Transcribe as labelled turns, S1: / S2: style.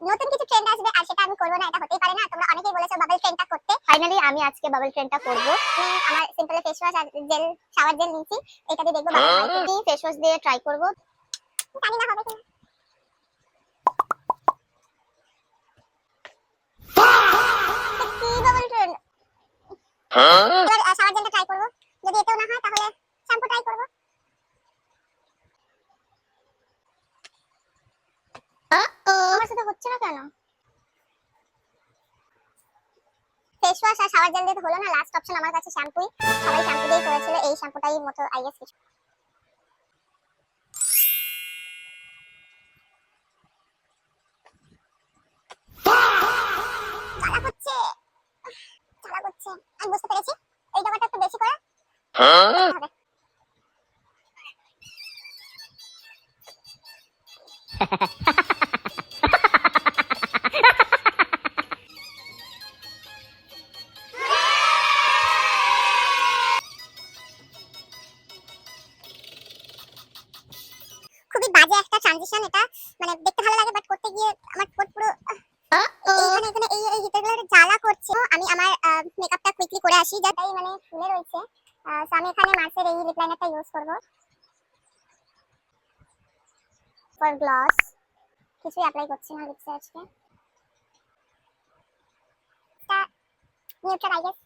S1: নতুন কিছু ট্রেন্ড আসবে আর সেটা আমি করব না, এটা হতেই পারে না। তোমরা অনেকেই বলেছো বাবল ট্রেন্ডটা করতে, ফাইনালি আমি আজকে বাবল ট্রেন্ডটা করব। আমি আমার সিম্পল ফেস ওয়াশ আর জেল, শাওয়ার জেল নিয়েছি, এটা দিয়ে দেখবো বাবল হয় কি। ফেস ওয়াশ দিয়ে ট্রাই করব, জানি না হবে কিনা। কি বাবল ট্রেন্ড, এবার শাওয়ার জেলটা ট্রাই করব, যদি এটাও না হয় তাহলে শ্যাম্পু ট্রাই করব। আমার সাথে হচ্ছে না কেন? ফেস ওয়াশ আর শাওয়ার জেল দিয়ে তো হলো না, লাস্ট অপশন আমার কাছে শ্যাম্পুই। সবাই শ্যাম্পু দিয়েই করেছিল, এই শ্যাম্পুটাই মতো আই গেস কিছু। জ্বালা করছে, জ্বালা করছে, আমি বুঝতে পেরেছি। এই জায়গাটা একটু বেশি করে হবে। খুবই বাজে একটা ট্রানজিশন এটা, মানে দেখতে ভালো লাগে বাট করতে গিয়ে আমার ঠোঁট পুরো এইখানে এখানে এই হিটারগুলো জ্বালা করছে। আমি আমার মেকআপটা কুইকলি করে আসি, যাতেই মানে ফুলে রয়েছে। সো আমি এখানে মার্সের এই লিপ লাইনারটা ইউজ করব ফর গ্লস। কিছুই অ্যাপ্লাই করছি না লিপসে আজকে, এটা নিউট্রাল আই গেস।